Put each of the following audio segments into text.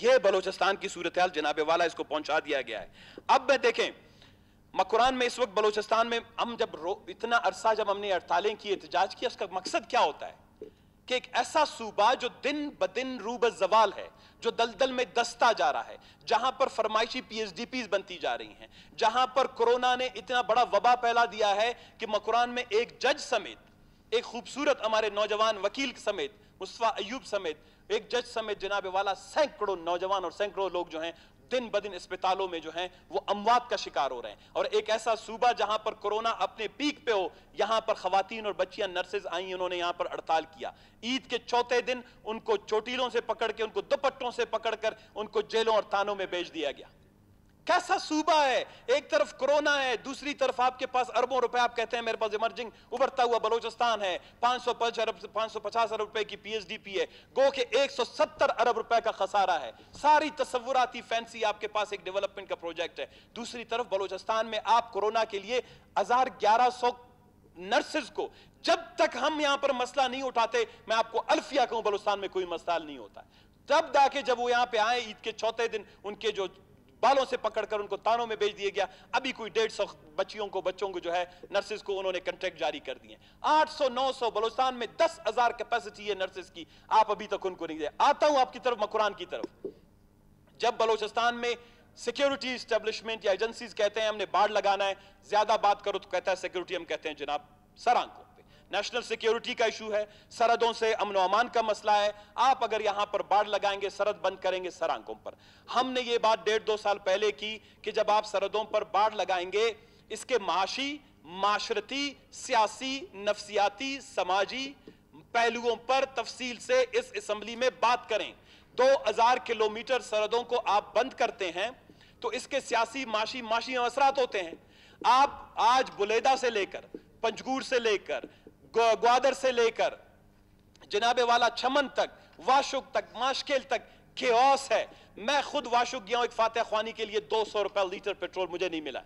یہ بلوچستان کی صورتحال جناب والا اس کو پہنچا دیا گیا ہے. اب میں دیکھیں مکران میں اس وقت بلوچستان میں ہم جب اتنا عرصہ جب ہم نے ہڑتالیں کی احتجاج کیا اس کا مقصد کیا ہوتا ہے کہ ایک ایسا صوبہ جو دن بدن روب الزوال ہے, جو دلدل میں دستا جا رہا ہے, جہاں پر فرمائشی پی ایس ڈی پیز بنتی جا رہی ہیں, جہاں پر کورونا نے اتنا بڑا وبا پھیلا دیا ہے کہ مکران میں ایک جج سمیت, ایک خوبصورت ہمارے نوجوان وکیل سمیت, مصطفیٰ ایوب سمیت, ایک جج سمیت جناب والا سینکڑوں نوجوان اور سینکڑوں لوگ جو ہیں دن بدن اسپتالوں میں جو ہیں وہ اموات کا شکار ہو رہے ہیں. اور ایک ایسا صوبہ جہاں پر کورونا اپنے پیک پہ ہو, یہاں پر خواتین اور بچیاں نرسز آئیں, انہوں نے یہاں پر ہڑتال کیا. عید کے چوتھے دن ان کو چوٹیلوں سے پکڑ کے, ان کو دوپٹوں سے پکڑ کر ان کو جیلوں اور تھانوں میں بیچ دیا گیا. کیسا صوبہ ہے, ایک طرف کورونا ہے, دوسری طرف آپ کے پاس اربوں روپے, آپ کہتے ہیں میرے پاس ایمرجنگ ابھرتا ہوا بلوچستان ہے, 550 ارب روپے کی پی ایس ڈی پی ہے, گو کہ 170 ارب روپے کا خسارہ ہے. ساری تصوراتی فینسی آپ کے پاس ایک ڈیولپمنٹ کا پروجیکٹ ہے. دوسری طرف بلوچستان میں آپ کورونا کے لیے 1100 نرسز کو, جب تک ہم یہاں پر مسئلہ نہیں اٹھاتے, میں آپ کو الفیہ کہوں بلوچستان میں کوئی مسئلہ نہیں ہوتا. تب دا کہ جب وہ یہاں پہ آئے عید کے چوتھے دن ان کے جو بالوں سے پکڑ کر ان کو تانوں میں بیچ دیا گیا. ابھی کوئی 150 بچوں کو جو ہے نرسز کو انہوں نے کنٹریکٹ جاری کر دیے. 800-900 بلوچستان میں 10,000 کیپیسٹی ہے نرسز کی, آپ ابھی تک ان کو نہیں دے. آتا ہوں آپ کی طرف مکران کی طرف. جب بلوچستان میں سیکیورٹی اسٹیبلشمنٹ یا ایجنسیز کہتے ہیں ہم نے باڑ لگانا ہے, زیادہ بات کرو تو کہتا ہے سیکیورٹی, ہم کہتے ہیں جناب سر آنکھوں پہ. نیشنل سیکیورٹی کا ایشو ہے, سرحدوں سے امن و امان کا مسئلہ ہے. آپ اگر یہاں پر باڑ لگائیں گے, سرحد بند کریں گے, سر آنکھوں پر. ہم نے یہ بات 1.5-2 سال پہلے کی کہ جب آپ سرحدوں پر باڑ لگائیں گے, اس کے معاشی, معاشرتی, سیاسی, نفسیاتی, سماجی پہلوؤں پر تفصیل سے اس اسمبلی میں بات کریں. 2000 کلومیٹر سرحدوں کو آپ بند کرتے ہیں تو اس کے سیاسی, معاشی اثرات ہوتے ہیں. آپ آج بلیدہ سے لے کر, پنجگور سے لے کر, گوادر سے لے کر جناب والا چمن تک, واشک تک, ماشکیل تک کیوس ہے. میں خود واشک گیا ہوں ایک فاتح خوانی کے لیے, 200 روپے لیٹر پیٹرول مجھے نہیں ملا.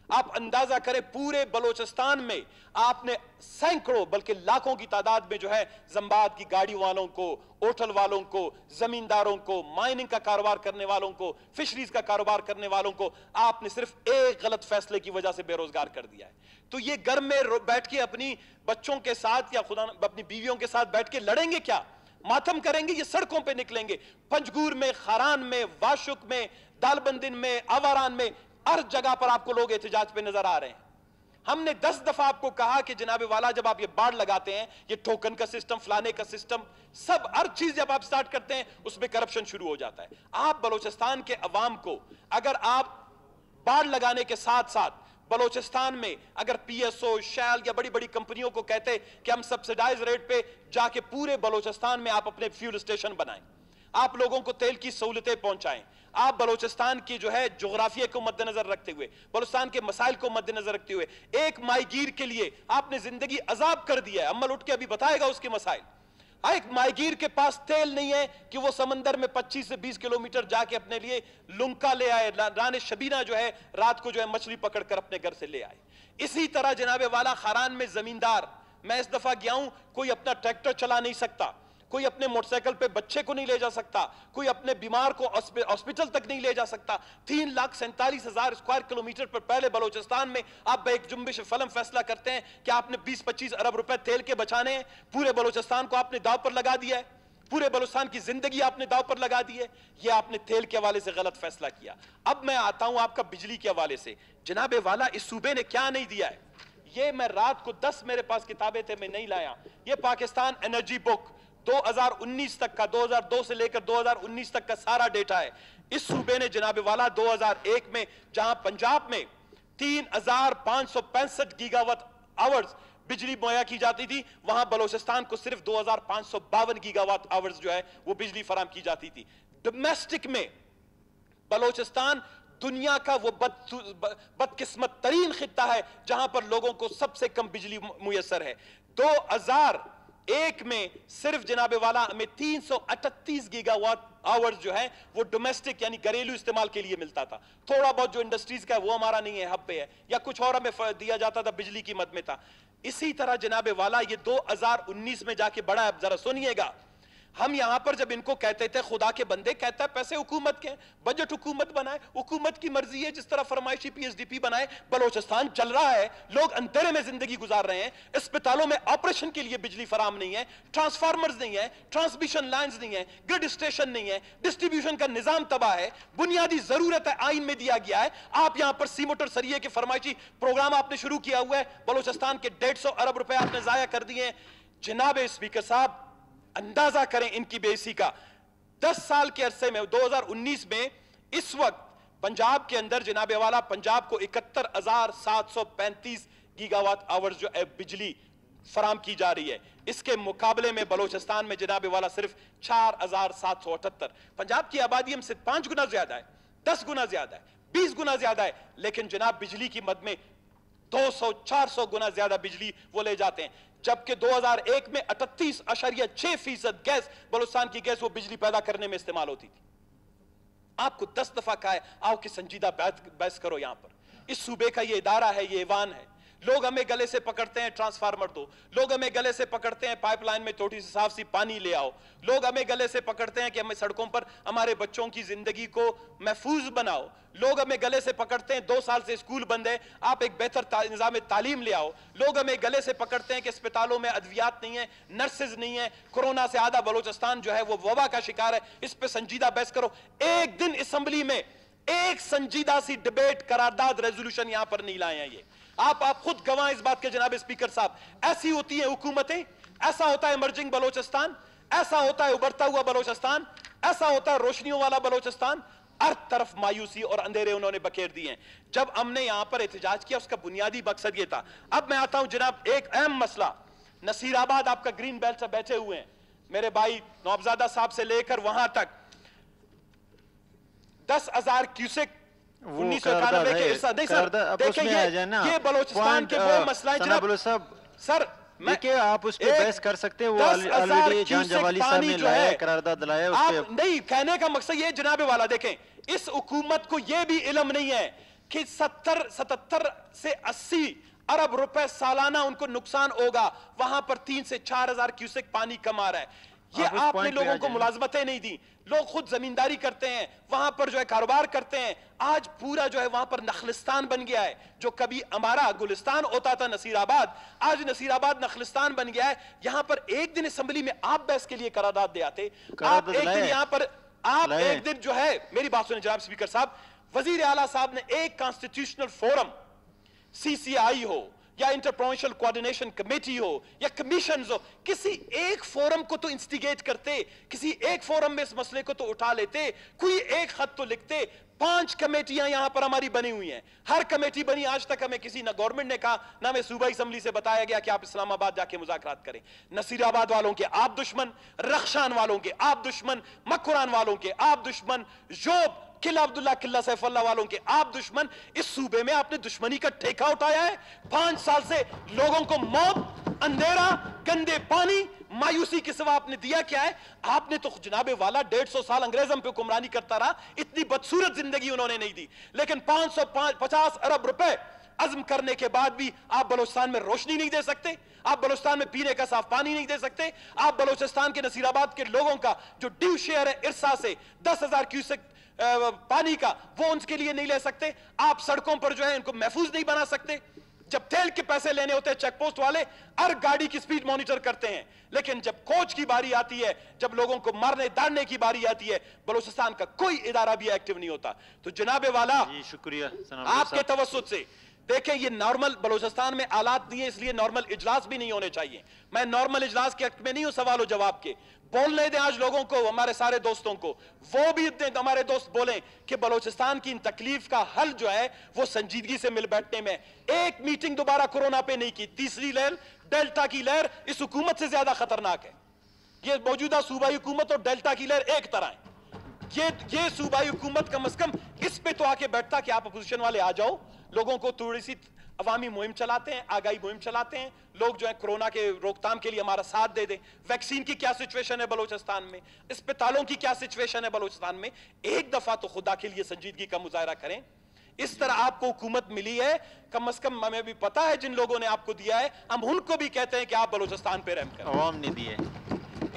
آپ اندازہ کریں پورے بلوچستان میں آپ نے سینکڑوں بلکہ لاکھوں کی تعداد میں جو ہے زمباد کی گاڑی والوں کو, ہوٹل والوں کو, زمینداروں کو, مائننگ کا کاروبار کرنے والوں کو, فشریز کا کاروبار کرنے والوں کو آپ نے صرف ایک غلط فیصلے کی وجہ سے بے روزگار کر دیا ہے. تو یہ گھر میں بیٹھ کے اپنی بچوں کے ساتھ یا خدا اپنی بیویوں کے ساتھ بیٹھ کے لڑیں گے کیا, ماتم کریں گے, یہ سڑکوں پہ نکلیں گے. پنجگور میں, خاران میں, واشک میں, دالبندن میں, آواران میں, ہر جگہ پر آپ کو لوگ احتجاج پہ نظر آ رہے ہیں. ہم نے 10 دفعہ آپ کو کہا کہ جناب والا جب آپ یہ باڑ لگاتے ہیں, یہ ٹوکن کا سسٹم, فلانے کا سسٹم, سب ہر چیز جب آپ سٹارٹ کرتے ہیں اس میں کرپشن شروع ہو جاتا ہے. آپ بلوچستان کے عوام کو اگر آپ باڑ لگانے کے ساتھ ساتھ بلوچستان میں اگر پی ایس او, شیل یا بڑی بڑی کمپنیوں کو کہتے کہ ہم سبسیڈائز ریٹ پہ جا کے پورے بلوچستان میں آپ اپنے فیول اسٹیشن بنائیں, آپ لوگوں کو تیل کی سہولتیں پہنچائیں, آپ بلوچستان کی جو ہے جغرافیہ کو مد نظر رکھتے ہوئے, بلوچستان کے مسائل کو مد نظر رکھتے ہوئے, ایک ماہی گیر کے لیے آپ نے زندگی عذاب کر دیا ہے. عمل اٹھ کے ابھی بتائے گا اس کے مسائل. ایک ماہی گیر کے پاس تیل نہیں ہے کہ وہ سمندر میں 25 سے 20 کلومیٹر جا کے اپنے لیے لنکا لے آئے, ران شبینہ جو ہے رات کو جو ہے مچھلی پکڑ کر اپنے گھر سے لے آئے. اسی طرح جناب والا خاران میں زمیندار, میں اس دفعہ گیا ہوں, کوئی اپنا ٹریکٹر چلا نہیں سکتا, کوئی اپنے موٹر سائیکل پہ بچے کو نہیں لے جا سکتا, کوئی اپنے بیمار کو ہاسپٹل تک نہیں لے جا سکتا. 3,47,000 اسکوائر کلومیٹر پر پہلے بلوچستان میں آپ ایک جنبش فلم فیصلہ کرتے ہیں کہ آپ نے 20-25 ارب روپے تیل کے بچانے ہیں. پورے بلوچستان کو آپ نے داؤ پر لگا دیا ہے, پورے بلوچستان کی زندگی آپ نے داؤ پر لگا دی ہے. یہ آپ نے تیل کے حوالے سے غلط فیصلہ کیا. اب میں آتا ہوں آپ کا بجلی کے حوالے سے. جناب والا اس صوبے نے کیا نہیں دیا ہے, یہ میں رات کو 10 میرے پاس کتابیں تھے, میں نہیں لایا. یہ پاکستان انرجی بک 2019 تک کا, 2002 سے لے کر 2019 تک کا سارا ڈیٹا ہے. اس صوبے نے جناب والا 2001 میں جہاں پنجاب میں 3,565 گیگا واٹ آورز بجلی مہیا کی جاتی تھی, وہاں بلوچستان کو صرف 2,552 گیگا واٹ آورز جو ہے وہ بجلی فراہم کی جاتی تھی. ڈومیسٹک میں بلوچستان دنیا کا وہ بدقسمت ترین خطہ ہے جہاں پر لوگوں کو سب سے کم بجلی میسر ہے. 2001 میں صرف جناب والا ہمیں 338 گیگا واٹ آورز جو ہے وہ ڈومیسٹک یعنی گھریلو استعمال کے لیے ملتا تھا. تھوڑا بہت جو انڈسٹریز کا ہے وہ ہمارا نہیں ہے, ہب پہ ہے, یا کچھ اور ہمیں دیا جاتا تھا بجلی کی مد میں تھا. اسی طرح جناب والا یہ 2019 میں جا کے بڑا ہے, ذرا سنیے گا, ہم یہاں پر جب ان کو کہتے تھے خدا کے بندے، کہتا ہے پیسے حکومت کے ہیں، بجٹ حکومت بنائے، حکومت کی مرضی ہے جس طرح فرمائشی پی ایس ڈی پی بنائے۔ بلوچستان چل رہا ہے، لوگ اندھیرے میں زندگی گزار رہے ہیں، اسپتالوں میں آپریشن کے لیے بجلی فراہم نہیں ہے، ٹرانسفارمرز نہیں ہے، ٹرانسمیشن لائنز نہیں ہے، گرڈ اسٹیشن نہیں ہے، ڈسٹریبیوشن کا نظام تباہ ہے، بنیادی ضرورت ہے آئین میں دیا گیا ہے۔ آپ یہاں پر سیمنٹ اور سریے کے فرمائشی پروگرام آپ نے شروع کیا ہوا ہے، بلوچستان کے 150 ارب روپے آپ نے ضائع کر دیے ہیں۔ جناب اسپیکر صاحب، اندازہ کریں ان کی بے عزتی کا، 10 سال کے عرصے میں 2019 میں اس وقت پنجاب کے اندر جناب والا پنجاب کو 71,735 گیگا واٹ آورز جو بجلی فراہم کی جا رہی ہے، اس کے مقابلے میں بلوچستان میں جناب والا صرف 4,778۔ پنجاب کی آبادی ہم سے 5 گنا زیادہ ہے، 10 گنا زیادہ ہے، 20 گنا زیادہ ہے، لیکن جناب بجلی کی مد میں 200-400 گنا زیادہ بجلی وہ لے جاتے ہیں، جبکہ 2001 میں 38.6% گیس، بلوچستان کی گیس وہ بجلی پیدا کرنے میں استعمال ہوتی تھی۔ آپ کو 10 دفعہ کہا ہے آؤ کہ سنجیدہ بحث کرو یہاں پر، اس صوبے کا یہ ادارہ ہے، یہ ایوان ہے۔ لوگ ہمیں گلے سے پکڑتے ہیں ٹرانسفارمر دو، لوگ ہمیں گلے سے پکڑتے ہیں پائپ لائن میں تھوڑی سی صاف سی پانی لے آؤ، لوگ ہمیں گلے سے پکڑتے ہیں کہ ہمیں سڑکوں پر ہمارے بچوں کی زندگی کو محفوظ بناؤ، لوگ ہمیں گلے سے پکڑتے ہیں 2 سال سے اسکول بند ہے، آپ ایک بہتر نظام تعلیم لے آؤ، لوگ ہمیں گلے سے پکڑتے ہیں کہ اسپتالوں میں ادویات نہیں ہیں، نرسز نہیں ہیں، کورونا سے آدھا بلوچستان جو ہے وہ وبا کا شکار ہے، اس پہ سنجیدہ بحث کرو۔ ایک دن اسمبلی میں ایک سنجیدہ سی ڈیبیٹ، قرارداد، ریزولوشن یہاں پر نہیں لائے ہیں۔ یہ آپ خود گواہ اس بات کے جناب اسپیکر صاحب، ایسی ہوتی ہیں حکومتیں، ایسا ہوتا ہے ایمرجنگ بلوچستان، ایسا ہوتا ہے ابھرتا ہوا بلوچستان، ایسا ہوتا ہے روشنیوں والا بلوچستان۔ ہر طرف مایوسی اور اندھیرے انہوں نے بکھیر دیے ہیں۔ جب ہم نے یہاں پر احتجاج کیا اس کا بنیادی مقصد یہ تھا۔ اب میں آتا ہوں جناب ایک اہم مسئلہ، نصیر آباد آپ کا گرین بیلٹ سے بیٹھے ہوئے ہیں، میرے بھائی نوابزادہ صاحب سے لے کر وہاں تک 10,000 کیوسک 1991 کے حصہ نہیں سر، دیکھیں یہ بلوچستان کے وہ مسئلہ ہیں جناب سر، دیکھیں آپ اس پہ بحث کر سکتے ہیں، وہ آلریڈی جان جوالی صاحب نے لایا ہے، قرارداد لایا ہے اس پہ۔ نہیں، کہنے کا مقصد یہ جناب والا، دیکھیں اس حکومت کو یہ بھی علم نہیں ہے کہ 77 سے 80 ارب روپے سالانہ ان کو نقصان ہوگا، وہاں پر 3 سے 4 ہزار کیوسک پانی کم آ رہا ہے۔ یہ آپ نے لوگوں کو ملازمتیں نہیں دی، لوگ خود زمینداری کرتے ہیں، وہاں پر جو ہے کاروبار کرتے ہیں، آج پورا جو ہے وہاں پر نخلستان بن گیا ہے، جو کبھی ہمارا گلستان ہوتا تھا نصیر آباد، آج نصیر آباد نخلستان بن گیا ہے۔ یہاں پر ایک دن اسمبلی میں آپ بحث کے لیے قرارداد دے آتے، آپ ایک دن یہاں پر، آپ ایک دن جو ہے، میری بات سنیں جناب اسپیکر صاحب، وزیر اعلیٰ صاحب نے ایک کانسٹیٹیوشنل فورم، سی سی آئی ہو یا انٹرپروونشل کوارڈینیشن کمیٹی ہو یا کمیشنز ہو، کسی ایک فورم کو تو انسٹیگیٹ کرتے، کسی ایک فورم میں اس مسئلے کو تو اٹھا لیتے، کوئی ایک خط تو لکھتے۔ 5 کمیٹیاں یہاں پر ہماری بنی ہوئی ہیں، ہر کمیٹی بنی، آج تک ہمیں کسی نہ گورنمنٹ نے کہا نہ ہمیں صوبائی اسمبلی سے بتایا گیا کہ آپ اسلام آباد جا کے مذاکرات کریں۔ نصیر آباد والوں کے آپ دشمن، رخشان والوں کے آپ دشمن، مکران والوں کے آپ دشمن، جوب قلعہ عبداللہ قلعہ سیف اللہ والوں کے آپ دشمن، اس صوبے میں آپ نے دشمنی کا ٹھیکہ اٹھایا ہے۔ 5 سال سے لوگوں کو موت، اندھیرا، گندے پانی، مایوسی کے سوا آپ نے دیا کیا ہے؟ آپ نے تو جناب والا 150 سال انگریز ہم پہ حکمرانی کرتا رہا، اتنی بدصورت زندگی انہوں نے نہیں دی، لیکن 550 ارب روپے عزم کرنے کے بعد بھی آپ بلوچستان میں روشنی نہیں دے سکتے، آپ بلوچستان میں پینے کا صاف پانی نہیں دے سکتے، آپ بلوچستان کے نصیر آباد کے لوگوں کا جو ڈیو شیئر ہے ارسا سے 10,000 کیوسک پانی کا، وہ ان کے لیے نہیں لے سکتے، آپ سڑکوں پر جو ہے ان کو محفوظ نہیں بنا سکتے۔ جب تیل کے پیسے لینے ہوتے ہیں چیک پوسٹ والے ہر گاڑی کی سپیڈ مانیٹر کرتے ہیں، لیکن جب کوچ کی باری آتی ہے، جب لوگوں کو مارنے داڑنے کی باری آتی ہے، بلوچستان کا کوئی ادارہ بھی ایکٹیو نہیں ہوتا۔ تو جناب والا شکریہ آپ کے توسط سے دیکھیں، یہ نارمل بلوچستان میں آلات نہیں ہے، اس لیے نارمل اجلاس بھی نہیں ہونے چاہیے۔ میں نارمل اجلاس کے حق میں نہیں ہوں سوال و جواب کے، بولنے دیں آج لوگوں کو، ہمارے سارے دوستوں کو، وہ بھی ہمارے دوست بولیں کہ بلوچستان کی ان تکلیف کا حل جو ہے وہ سنجیدگی سے مل بیٹھنے میں۔ ایک میٹنگ دوبارہ کورونا پہ نہیں کی، تیسری لہر ڈیلٹا کی لہر اس حکومت سے زیادہ خطرناک ہے۔ یہ موجودہ صوبائی حکومت اور ڈیلٹا کی لہر ایک طرح ہے۔ یہ صوبائی حکومت کم از کم اس پہ تو آ کے بیٹھتا کہ آپ اپوزیشن والے آ جاؤ، لوگوں کو تھوڑی سی عوامی مہم چلاتے ہیں، آگاہی مہم چلاتے ہیں، لوگ جو ہے کرونا کے روک تھام کے لیے ہمارا ساتھ دے دیں۔ ویکسین کی کیا سچویشن ہے بلوچستان میں، اسپتالوں کی کیا سچویشن ہے بلوچستان میں، ایک دفعہ تو خدا کے لیے سنجیدگی کا مظاہرہ کریں۔ اس طرح آپ کو حکومت ملی ہے، کم از کم ہمیں بھی پتا ہے جن لوگوں نے آپ کو دیا ہے، ہم ان کو بھی کہتے ہیں کہ آپ بلوچستان پہ رحم کریں۔ عوام نے دی ہے۔